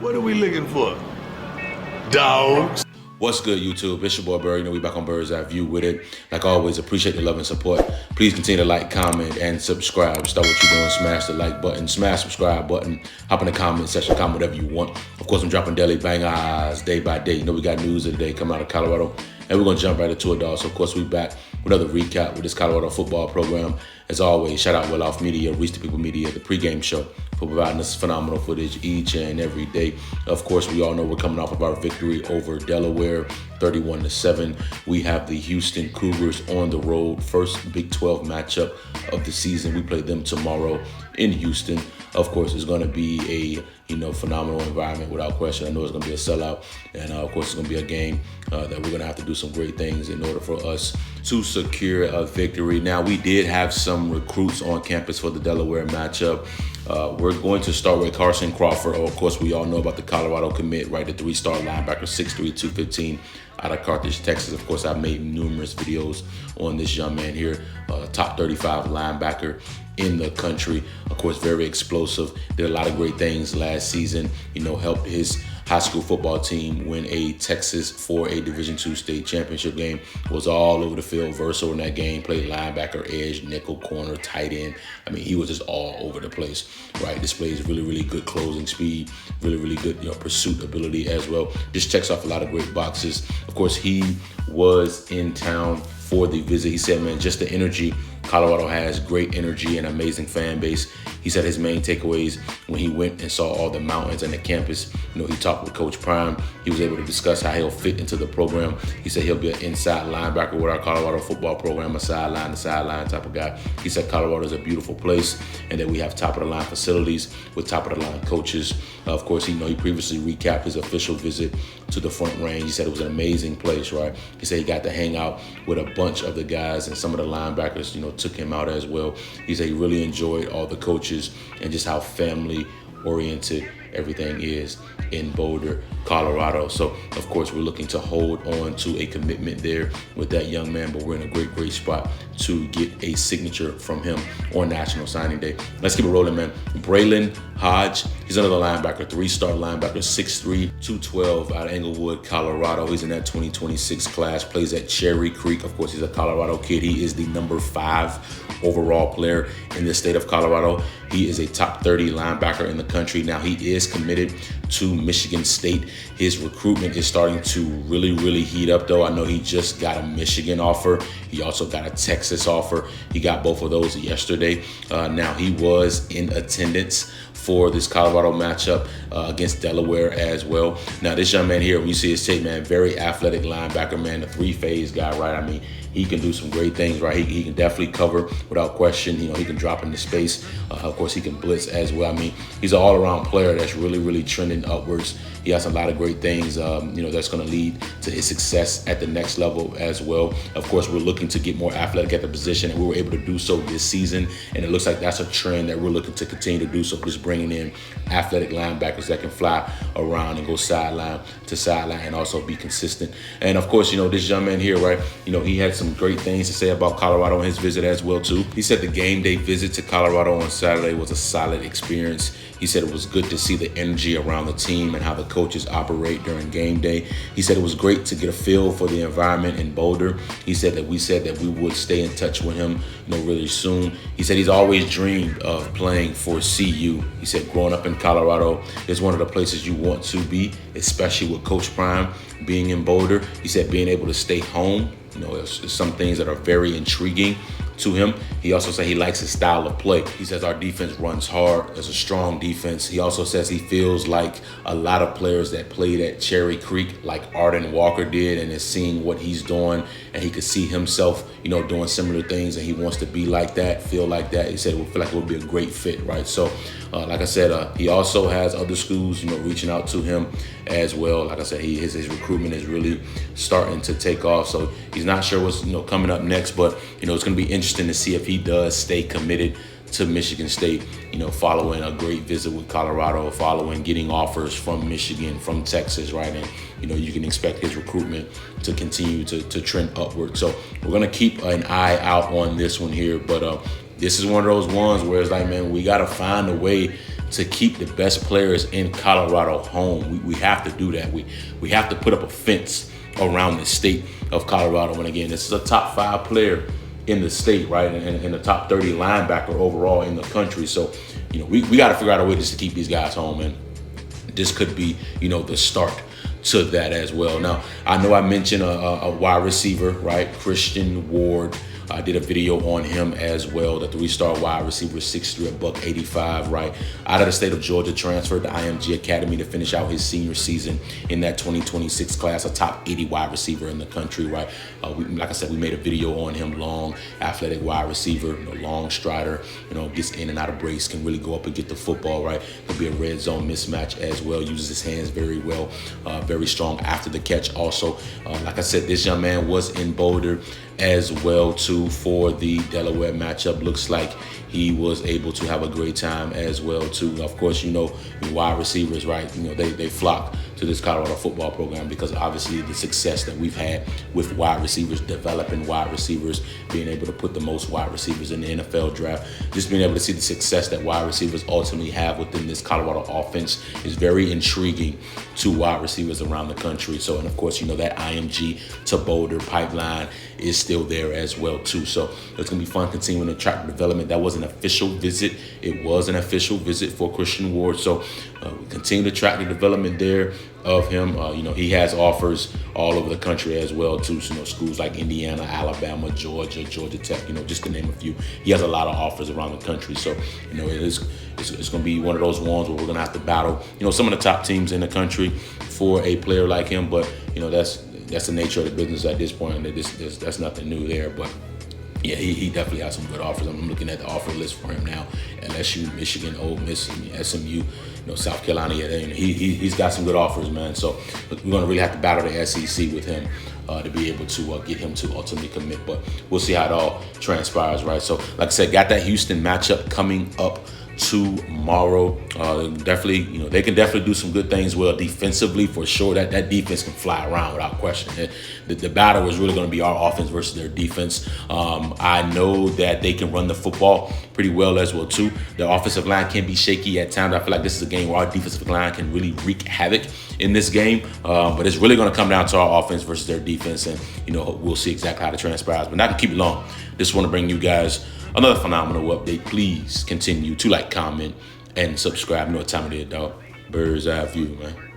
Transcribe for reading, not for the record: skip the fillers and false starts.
What are we looking for? Dogs. What's good, YouTube? It's your boy Bird. You know, we back on Bird's Eye View with it. Like always, appreciate the love and support. Please continue to like, comment, and subscribe. Start what you're doing. Smash the like button, smash subscribe button. Hop in the comment section, comment whatever you want. Of course, I'm dropping daily bangers day by day. You know, we got news of the day coming out of Colorado, and we're going to jump right into it, dog. So, of course, we back with another recap with this Colorado football program. As always, shout out Well Off Media, Reach the People Media, the pregame show, for providing us phenomenal footage each and every day. Of course, we all know we're coming off of our victory over Delaware, 31-7. We have the Houston Cougars on the road, first Big 12 matchup of the season. We play them tomorrow in Houston. Of course, it's going to be a phenomenal environment without question. I know it's going to be a sellout, and of course, it's going to be a game that we're going to have to do some great things in order for us to secure a victory. Now, we did have some recruits on campus for the Delaware matchup. We're going to start with Carson Crawford. Of course, we all know about the Colorado commit, right? The three-star linebacker, 6'3", 215, out of Carthage, Texas. Of course, I've made numerous videos on this young man here, top 35 linebacker in the country. Of course, very explosive. Did a lot of great things last season. Helped his high school football team win a Texas 4A Division II state championship game. Was all over the field, versatile in that game. Played linebacker, edge, nickel, corner, tight end. I mean, he was just all over the place, right? Displays really, really good closing speed, really, really good pursuit ability as well. Just checks off a lot of great boxes. Of course, he was in town for the visit. He said, man, just the energy. Colorado has great energy and amazing fan base. He said his main takeaways when he went and saw all the mountains and the campus, he talked with Coach Prime. He was able to discuss how he'll fit into the program. He said he'll be an inside linebacker with our Colorado football program, a sideline to sideline type of guy. He said Colorado is a beautiful place and that we have top of the line facilities with top of the line coaches. Of course, he previously recapped his official visit to the Front Range. He said it was an amazing place, right? He said he got to hang out with a bunch of the guys, and some of the linebackers, took him out as well. He said he really enjoyed all the coaches and just how family oriented everything is in Boulder, Colorado. So, of course, we're looking to hold on to a commitment there with that young man, but we're in a great, great spot to get a signature from him on National Signing Day. Let's keep it rolling, man. Braylon, Hodge, he's another linebacker, three-star linebacker, 6'3", 212 out of Englewood, Colorado. He's in that 2026 class, plays at Cherry Creek. Of course, he's a Colorado kid. He is the number 5 overall player in the state of Colorado. He is a top 30 linebacker in the country. Now, he is committed to Michigan State. His recruitment is starting to really, really heat up, though. I know he just got a Michigan offer. He also got a Texas offer. He got both of those yesterday. Now, he was in attendance for this Colorado matchup against Delaware as well. Now, this young man here, when you see his tape, man, very athletic linebacker, man, the three-phase guy, right? I mean, he can do some great things, right? He can definitely cover without question. He can drop into space. Of course, he can blitz as well. I mean, he's an all-around player that's really, really trending upwards. He has a lot of great things, that's going to lead to his success at the next level as well. Of course, we're looking to get more athletic at the position, and we were able to do so this season. And it looks like that's a trend that we're looking to continue to do so, just bringing in athletic linebackers that can fly around and go sideline to sideline and also be consistent. And, of course, this young man here, right, he had some great things to say about Colorado on his visit as well, too. He said the game day visit to Colorado on Saturday was a solid experience. He said it was good to see the energy around the team and how the coaches operate during game day. He said it was great to get a feel for the environment in Boulder. He said that we would stay in touch with him, really soon. He said he's always dreamed of playing for CU. He said growing up in Colorado is one of the places you want to be, especially with Coach Prime being in Boulder. He said being able to stay home, there's some things that are very intriguing to him. He also said he likes his style of play. He says our defense runs hard. It's a strong defense. He also says he feels like a lot of players that played at Cherry Creek, like Arden Walker did, and is seeing what he's doing, and he could see himself, doing similar things, and he wants to be like that, feel like that. He said it would feel like it would be a great fit, right? So, like I said, he also has other schools, reaching out to him as well. Like I said, his recruitment is really starting to take off. So he's not sure what's coming up next, but it's going to be interesting to see if he does stay committed to Michigan State, following a great visit with Colorado, following getting offers from Michigan, from Texas, right? And, you can expect his recruitment to continue to trend upward. So we're going to keep an eye out on this one here. But this is one of those ones where it's like, man, we got to find a way to keep the best players in Colorado home. We have to do that. We have to put up a fence around the state of Colorado. And again, this is a top 5 player in the state, right? And the top 30 linebacker overall in the country. So, we got to figure out a way just to keep these guys home. And this could be, the start to that as well. Now, I know I mentioned a wide receiver, right? Christian Ward. I did a video on him as well, the 3-star wide receiver, 6'3", $185, right? Out of the state of Georgia, transferred to IMG Academy to finish out his senior season in that 2026 class, a top 80 wide receiver in the country, right? Like I said, we made a video on him, long, athletic wide receiver, long strider, gets in and out of brace, can really go up and get the football, right? Could be a red zone mismatch as well, uses his hands very well, very strong after the catch also. Like I said, this young man was in Boulder as well too for the Delaware matchup. Looks like he was able to have a great time as well too. Of course, wide receivers, right? They flock to this Colorado football program because obviously the success that we've had with wide receivers, developing wide receivers, being able to put the most wide receivers in the NFL draft, just being able to see the success that wide receivers ultimately have within this Colorado offense is very intriguing to wide receivers around the country. So, and of course, that IMG to Boulder pipeline is still there as well too. So it's gonna be fun continuing to track the development. That was an official visit. It was an official visit for Christian Ward. So we continue to track the development there of him. He has offers all over the country as well too. So, schools like Indiana, Alabama, Georgia, Georgia Tech, just to name a few. He has a lot of offers around the country. So, it's going to be one of those ones where we're going to have to battle, some of the top teams in the country for a player like him. But, that's the nature of the business at this point. And that's nothing new there. But yeah, he definitely has some good offers. I'm looking at the offer list for him now. LSU, Michigan, Ole Miss, SMU, South Carolina. Yeah, he's got some good offers, man. So we're going to really have to battle the SEC with him to be able to get him to ultimately commit. But we'll see how it all transpires, right? So like I said, got that Houston matchup coming up tomorrow. Definitely, they can definitely do some good things well defensively for sure. That defense can fly around without question. The battle is really going to be our offense versus their defense. I know that they can run the football pretty well as well too. Their offensive line can be shaky at times. I feel like this is a game where our defensive line can really wreak havoc in this game. But it's really going to come down to our offense versus their defense, and we'll see exactly how it transpires. But not to keep it long, just want to bring you guys another phenomenal update. Please continue to like, comment, and subscribe. You know what time it is, dog. Bird's eye view, man.